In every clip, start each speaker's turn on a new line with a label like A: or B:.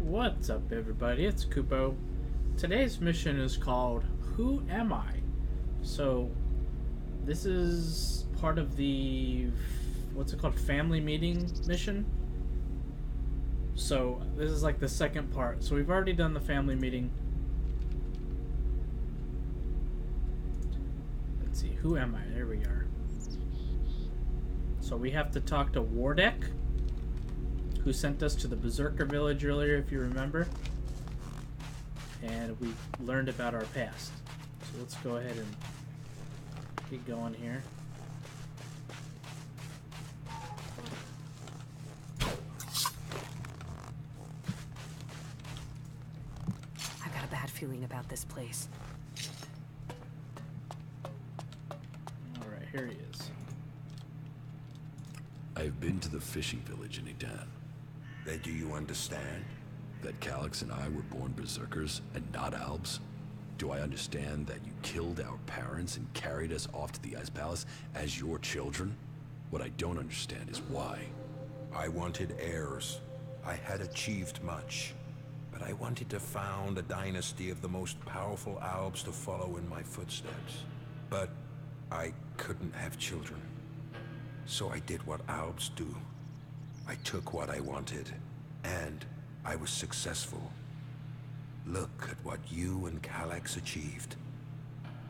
A: What's up, everybody? It's Kupo. Today's mission is called Who Am I? So, this is part of the what's it called? Family meeting mission. So, this is like the second part. So, we've already done the family meeting. Let's see, who am I? There we are. So, we have to talk to Wardek, who sent us to the Berserker village earlier, if you remember. And we learned about our past. So let's go ahead and get going here.
B: I've got a bad feeling about this place.
A: Alright, here he is.
C: I've been to the fishing village in Idan.
D: Then do you understand?
C: That Kallax and I were born berserkers and not Albs? Do I understand that you killed our parents and carried us off to the Ice Palace as your children? What I don't understand is why.
D: I wanted heirs. I had achieved much. But I wanted to found a dynasty of the most powerful Albs to follow in my footsteps. But I couldn't have children. So I did what Albs do. I took what I wanted, and I was successful. Look at what you and Kallax achieved.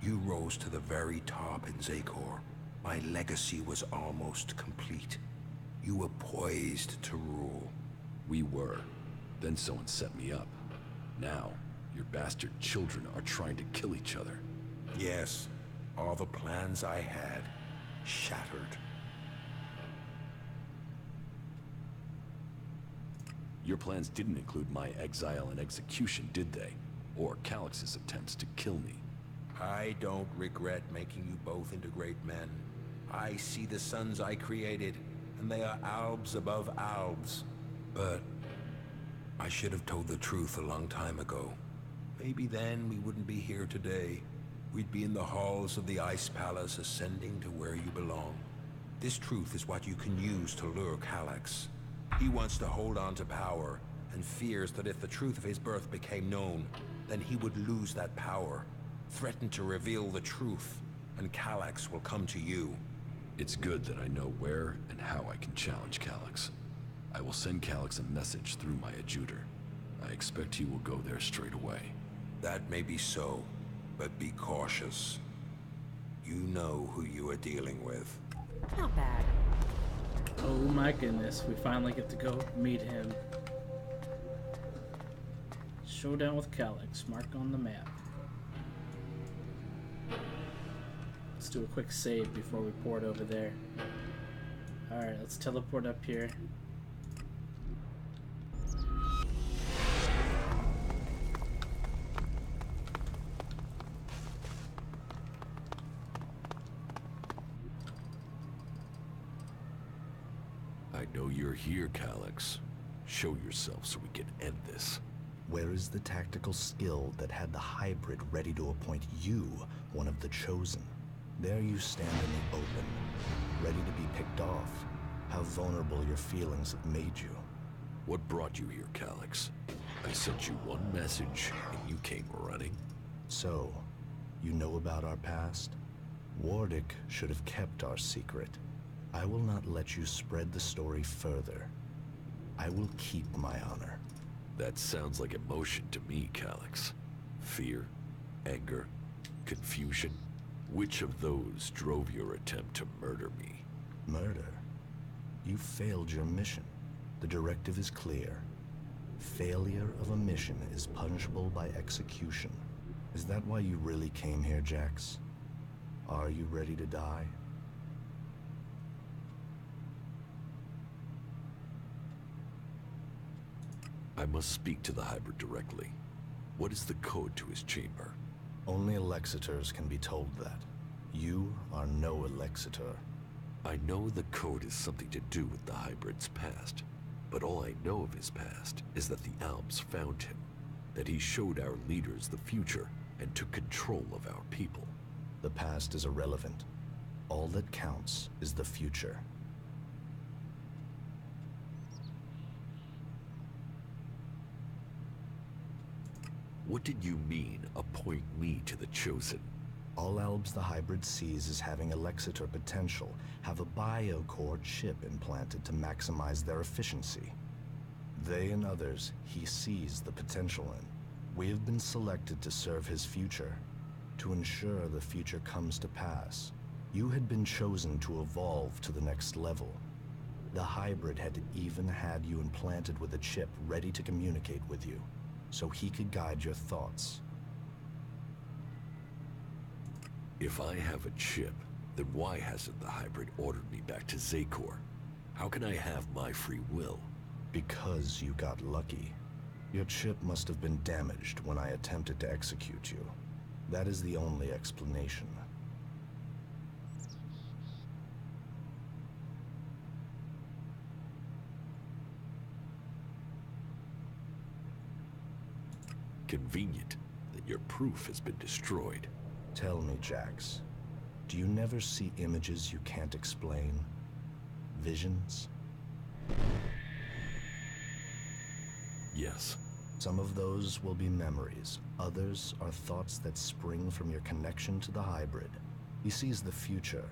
D: You rose to the very top in Zakor. My legacy was almost complete. You were poised to rule.
C: We were. Then someone set me up. Now, your bastard children are trying to kill each other.
D: Yes, all the plans I had shattered.
C: Your plans didn't include my exile and execution, did they? Or Kallax's attempts to kill me?
D: I don't regret making you both into great men. I see the sons I created, and they are Albs above Albs. But I should have told the truth a long time ago. Maybe then we wouldn't be here today. We'd be in the halls of the Ice Palace, ascending to where you belong. This truth is what you can use to lure Kallax. He wants to hold on to power, and fears that if the truth of his birth became known, then he would lose that power. Threaten to reveal the truth, and Kallax will come to you.
C: It's good that I know where and how I can challenge Kallax. I will send Kallax a message through my adjutor. I expect he will go there straight away.
D: That may be so, but be cautious. You know who you are dealing with.
B: Not bad.
A: Oh my goodness, we finally get to go meet him. Showdown with Kallax, mark on the map. Let's do a quick save before we port over there. Alright, let's teleport up here.
C: I know you're here, Kallax. Show yourself so we can end this.
E: Where is the tactical skill that had the hybrid ready to appoint you one of the chosen? There you stand in the open, ready to be picked off. How vulnerable your feelings have made you.
C: What brought you here, Kallax? I sent you one message, and you came running.
E: So, you know about our past? Wardek should have kept our secret. I will not let you spread the story further. I will keep my honor.
C: That sounds like emotion to me, Kallax. Fear, anger, confusion. Which of those drove your attempt to murder me?
E: Murder? You failed your mission. The directive is clear. Failure of a mission is punishable by execution. Is that why you really came here, Jax? Are you ready to die?
C: I must speak to the hybrid directly. What is the code to his chamber?
E: Only Alexiters can be told that. You are no Alexitor.
C: I know the code is something to do with the hybrid's past, but all I know of his past is that the Albs found him, that he showed our leaders the future and took control of our people.
E: The past is irrelevant. All that counts is the future.
C: What did you mean, appoint me to the Chosen?
E: All Albs the hybrid sees as having Elexitor potential have a biocore chip implanted to maximize their efficiency. They and others he sees the potential in. We have been selected to serve his future, to ensure the future comes to pass. You had been chosen to evolve to the next level. The hybrid had even had you implanted with a chip ready to communicate with you, so he could guide your thoughts.
C: If I have a chip, then why hasn't the hybrid ordered me back to Zakor? How can I have my free will?
E: Because you got lucky. Your chip must have been damaged when I attempted to execute you. That is the only explanation.
C: Convenient that your proof has been destroyed.
E: Tell me, Jax, do you never see images you can't explain? Visions?
C: Yes.
E: Some of those will be memories. Others are thoughts that spring from your connection to the hybrid. He sees the future,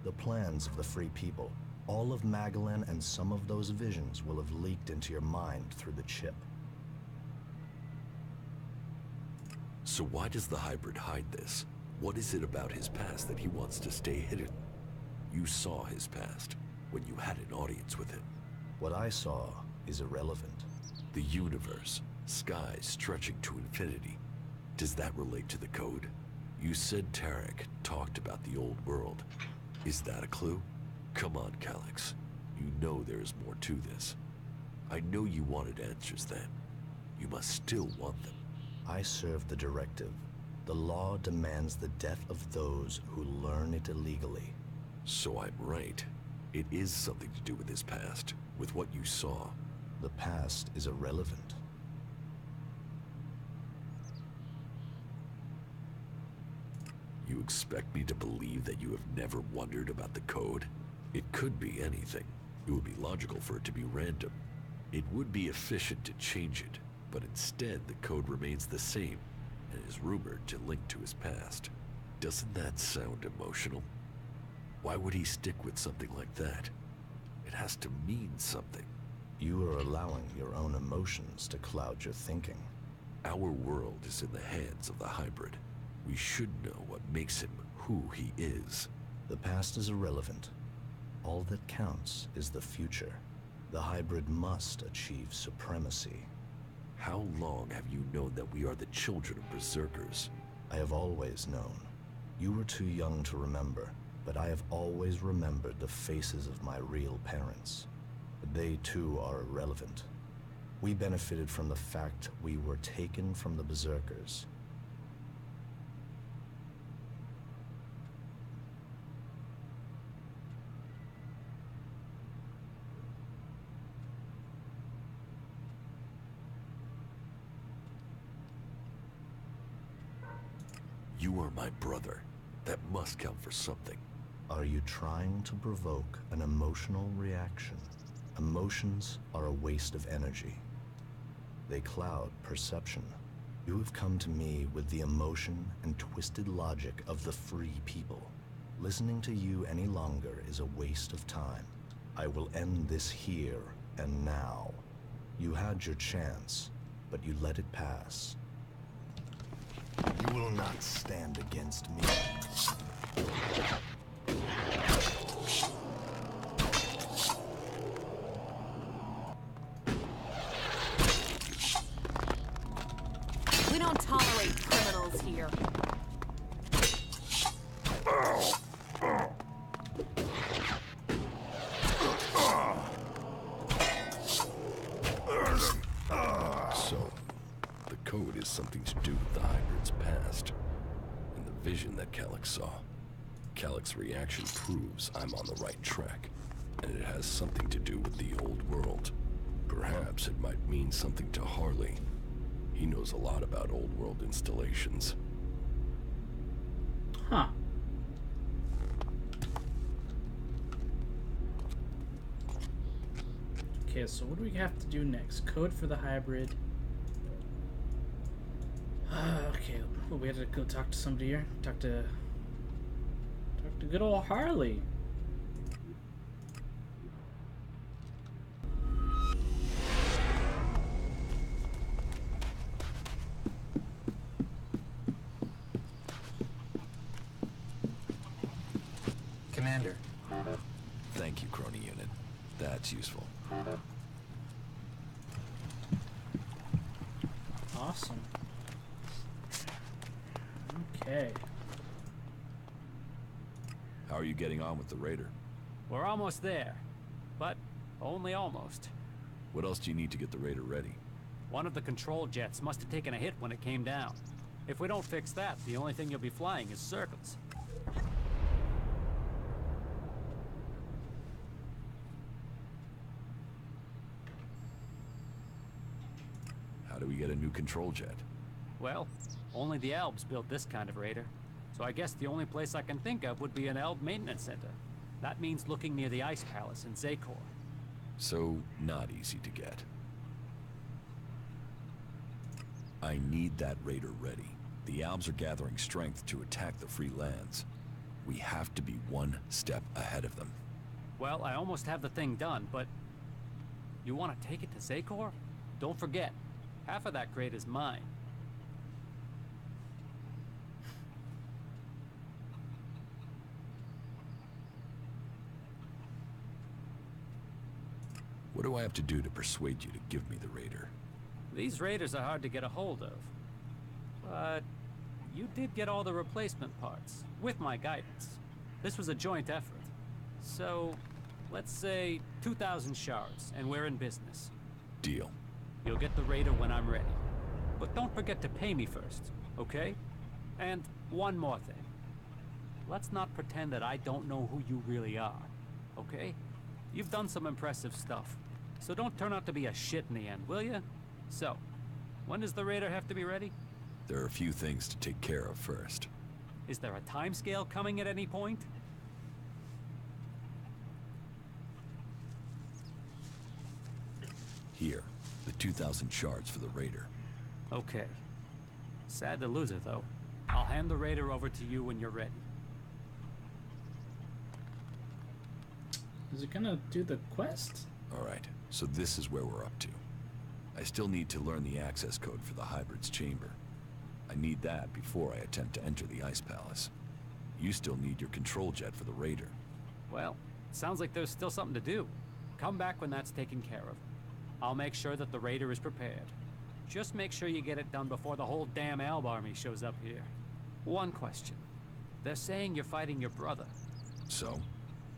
E: the plans of the free people. All of Magalan and some of those visions will have leaked into your mind through the chip.
C: So why does the hybrid hide this? What is it about his past that he wants to stay hidden? You saw his past when you had an audience with him.
E: What I saw is irrelevant.
C: The universe, skies stretching to infinity. Does that relate to the code? You said Tarek talked about the old world. Is that a clue? Come on, Kallax. You know there is more to this. I know you wanted answers then. You must still want them.
E: I serve the directive. The law demands the death of those who learn it illegally.
C: So I'm right. It is something to do with his past, with what you saw.
E: The past is irrelevant.
C: You expect me to believe that you have never wondered about the code? It could be anything. It would be logical for it to be random. It would be efficient to change it, but instead the code remains the same and is rumored to link to his past. Doesn't that sound emotional? Why would he stick with something like that? It has to mean something.
E: You are allowing your own emotions to cloud your thinking.
C: Our world is in the hands of the hybrid. We should know what makes him who he is.
E: The past is irrelevant. All that counts is the future. The hybrid must achieve supremacy.
C: How long have you known that we are the children of berserkers?
E: I have always known. You were too young to remember, but I have always remembered the faces of my real parents. They too are irrelevant. We benefited from the fact we were taken from the berserkers.
C: You are my brother. That must count for something.
E: Are you trying to provoke an emotional reaction? Emotions are a waste of energy. They cloud perception. You have come to me with the emotion and twisted logic of the free people. Listening to you any longer is a waste of time. I will end this here and now. You had your chance, but you let it pass. You will not stand against me.
B: We don't tolerate criminals here.
C: So, the code is something to do with the hybrid's past, and the vision that Kallax saw. Kallax's reaction proves I'm on the right track, and it has something to do with the old world. Perhaps it might mean something to Harley. He knows a lot about old world installations.
A: Huh. Okay, so what do we have to do next? Code for the hybrid. Okay, well, we had to go talk to somebody here. Talk to good old Harley.
F: Commander.
C: Thank you, Crony Unit. That's useful.
A: Awesome. Okay.
C: How are you getting on with the Raider?
G: We're almost there, but only almost.
C: What else do you need to get the Raider ready?
G: One of the control jets must have taken a hit when it came down. If we don't fix that, the only thing you'll be flying is circles.
C: How do we get a new control jet?
G: Well, only the Albs built this kind of raider. So I guess the only place I can think of would be an Alb maintenance center. That means looking near the Ice Palace in Zakor.
C: So, not easy to get. I need that Raider ready. The Albs are gathering strength to attack the free lands. We have to be one step ahead of them.
G: Well, I almost have the thing done, but... You want to take it to Zakor? Don't forget, half of that crate is mine.
C: What do I have to do to persuade you to give me the Raider?
G: These raiders are hard to get a hold of. But you did get all the replacement parts, with my guidance. This was a joint effort. So, let's say 2,000 shards, and we're in business.
C: Deal.
G: You'll get the Raider when I'm ready. But don't forget to pay me first, okay? And one more thing. Let's not pretend that I don't know who you really are, okay? You've done some impressive stuff, so don't turn out to be a shit in the end, will ya? So, when does the Raider have to be ready?
C: There are a few things to take care of first.
G: Is there a timescale coming at any point?
C: Here, the 2,000 shards for the Raider.
G: Okay. Sad to lose it, though. I'll hand the Raider over to you when you're ready.
A: Is it gonna do the quest?
C: Alright, so this is where we're up to. I still need to learn the access code for the Hybrid's chamber. I need that before I attempt to enter the Ice Palace. You still need your control jet for the Raider.
G: Well, sounds like there's still something to do. Come back when that's taken care of. I'll make sure that the Raider is prepared. Just make sure you get it done before the whole damn Alb army shows up here. One question. They're saying you're fighting your brother.
C: So?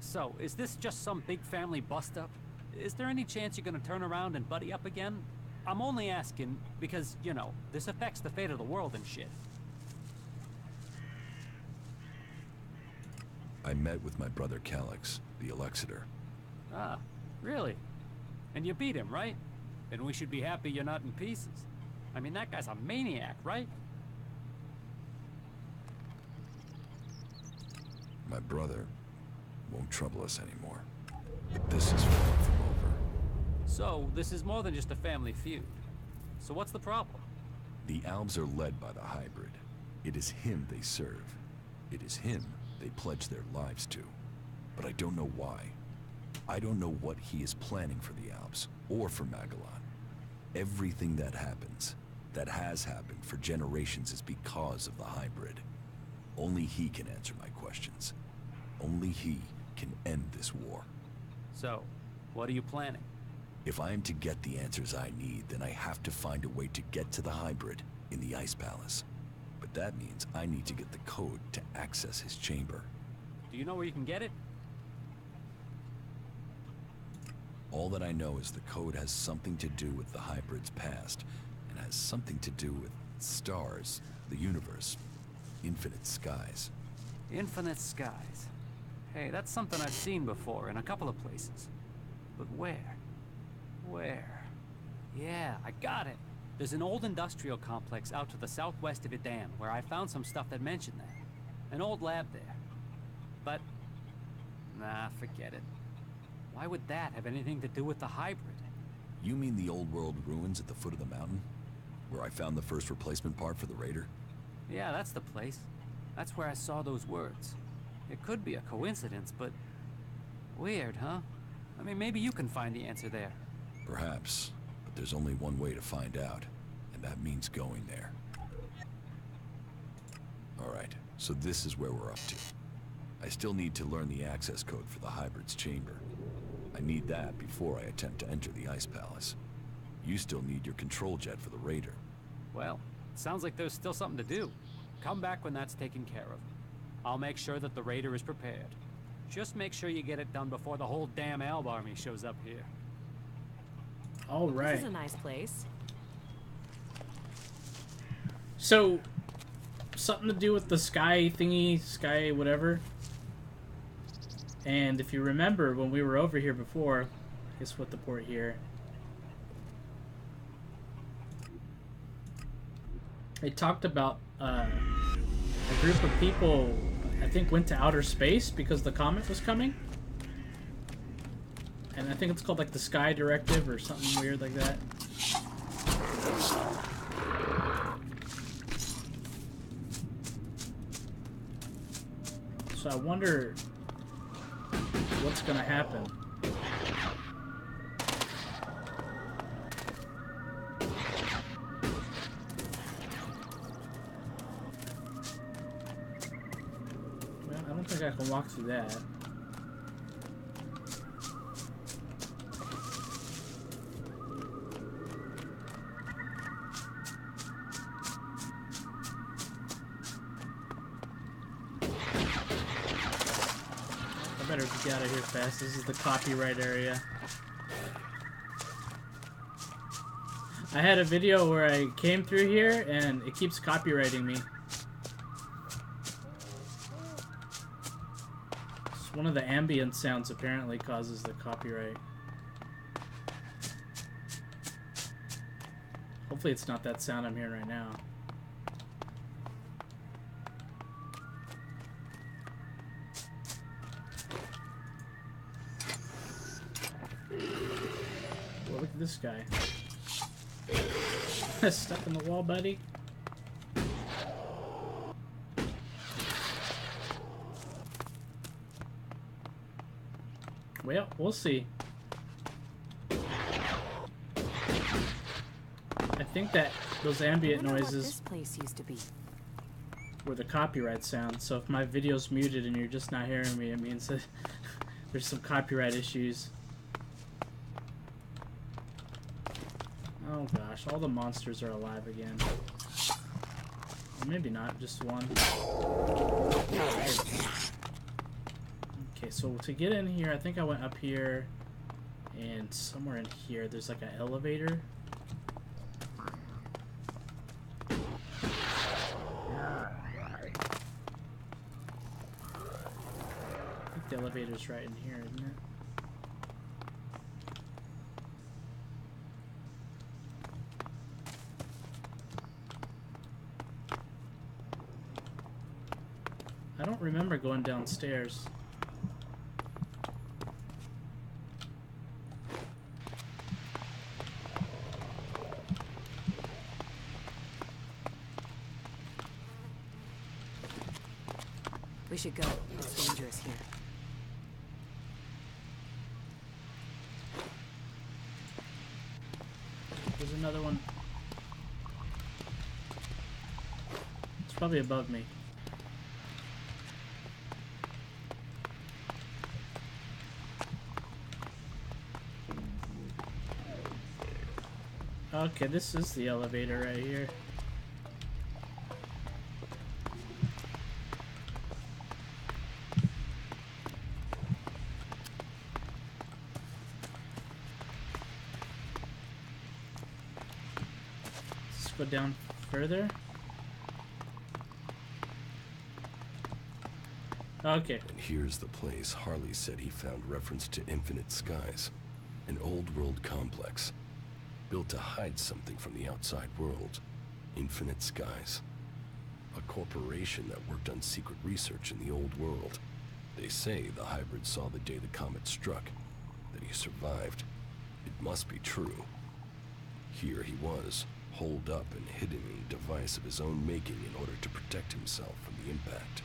G: So, is this just some big family bust-up? Is there any chance you're gonna turn around and buddy up again? I'm only asking because, you know, this affects the fate of the world and shit.
C: I met with my brother Kallax, the Elexiter.
G: Ah, really? And you beat him, right? Then we should be happy you're not in pieces. I mean, that guy's a maniac, right?
C: My brother won't trouble us anymore. This is far from over.
G: So, this is more than just a family feud. So what's the problem?
C: The Albs are led by the Hybrid. It is him they serve. It is him they pledge their lives to. But I don't know why. I don't know what he is planning for the Albs, or for Magellan. Everything that happens, that has happened for generations, is because of the Hybrid. Only he can answer my questions. Only he can end this war.
G: So, what are you planning?
C: If I am to get the answers I need, then I have to find a way to get to the Hybrid in the Ice Palace. But that means I need to get the code to access his chamber.
G: Do you know where you can get it?
C: All that I know is the code has something to do with the Hybrid's past, and has something to do with stars, the universe, infinite skies.
G: Infinite skies. Hey, that's something I've seen before in a couple of places. But where? Where? Yeah, I got it. There's an old industrial complex out to the southwest of Idan where I found some stuff that mentioned that. An old lab there. But, nah, forget it. Why would that have anything to do with the Hybrid?
C: You mean the old world ruins at the foot of the mountain? Where I found the first replacement part for the Raider?
G: Yeah, that's the place. That's where I saw those words. It could be a coincidence, but... weird, huh? I mean, maybe you can find the answer there.
C: Perhaps, but there's only one way to find out, and that means going there. Alright, so this is where we're up to. I still need to learn the access code for the Hybrid's chamber. I need that before I attempt to enter the Ice Palace. You still need your control jet for the Raider.
G: Well, sounds like there's still something to do. Come back when that's taken care of. I'll make sure that the Raider is prepared. Just make sure you get it done before the whole damn Alb army shows up here.
A: All right.
B: This is a nice place.
A: So, something to do with the sky thingy, sky whatever. And if you remember when we were over here before, guess what the port here. They talked about a group of people, I think, went to outer space because the comet was coming. And I think it's called like the Sky Directive or something weird like that. So I wonder what's gonna happen. Well, I don't think I can walk through that. Better get out of here fast. This is the copyright area. I had a video where I came through here and it keeps copywriting me. It's one of the ambient sounds apparently causes the copyright. Hopefully it's not that sound I'm hearing right now. Look at this guy. Stuck in the wall, buddy. Well, we'll see. I think that those ambient noises
B: this place used to be.
A: were the copyright sounds. So if my video's muted and you're just not hearing me, it means that there's some copyright issues. Oh gosh, all the monsters are alive again. Or maybe not, just one. Okay, so to get in here, I think I went up here, and somewhere in here there's like an elevator. I think the elevator's right in here, isn't it? I don't remember going downstairs.
B: We should go. It's dangerous here.
A: There's another one. It's probably above me. Okay, this is the elevator right here. Let's go down further. Okay.
C: And here's the place Harley said he found reference to Infinite Skies, an old world complex built to hide something from the outside world. Infinite Skies. A corporation that worked on secret research in the old world. They say the hybrid saw the day the comet struck, that he survived. It must be true. Here he was, holed up and hidden in a device of his own making in order to protect himself from the impact,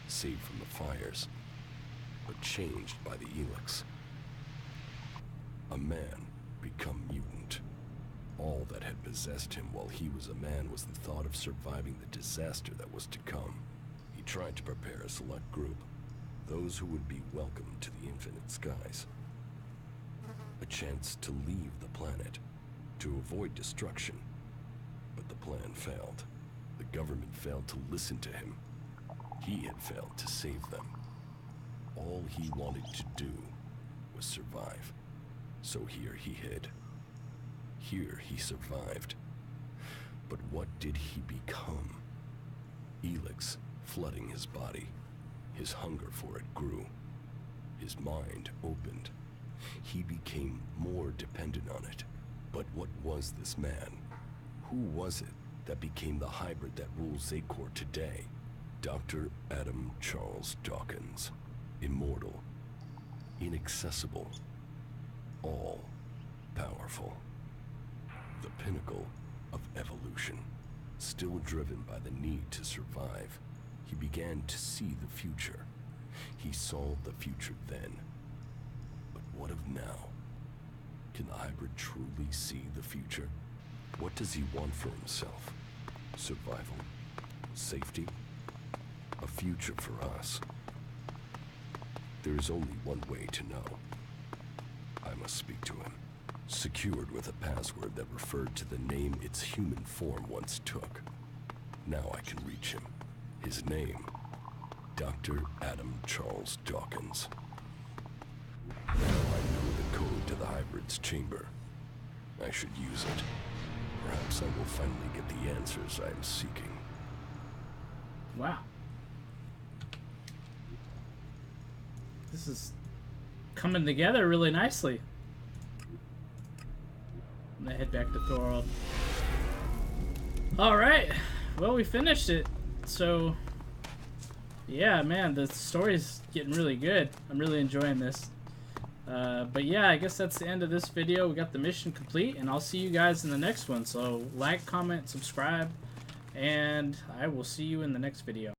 C: saved from the fires, but changed by the Elex. A man become mutant. All that had possessed him while he was a man was the thought of surviving the disaster that was to come. He tried to prepare a select group, those who would be welcomed to the infinite skies. A chance to leave the planet, to avoid destruction. But the plan failed. The government failed to listen to him. He had failed to save them. All he wanted to do was survive. So here he hid. Here he survived. But what did he become? Elex flooding his body. His hunger for it grew. His mind opened. He became more dependent on it. But what was this man? Who was it that became the hybrid that rules Zakor today? Dr. Adam Charles Dawkins. Immortal. Inaccessible. All-powerful. The pinnacle of evolution. Still driven by the need to survive, he began to see the future. He saw the future then. But what of now? Can the hybrid truly see the future? What does he want for himself? Survival? Safety? A future for us? There is only one way to know. I must speak to him. Secured with a password that referred to the name its human form once took. Now I can reach him. His name, Dr. Adam Charles Dawkins. Now I know the code to the hybrid's chamber. I should use it. Perhaps I will finally get the answers I am seeking.
A: Wow. This is coming together really nicely. I'm gonna head back to Thorold. Alright. Well, we finished it. So, yeah, man, the story's getting really good. I'm really enjoying this. But yeah, I guess that's the end of this video. We got the mission complete, and I'll see you guys in the next one. So, like, comment, subscribe, and I will see you in the next video.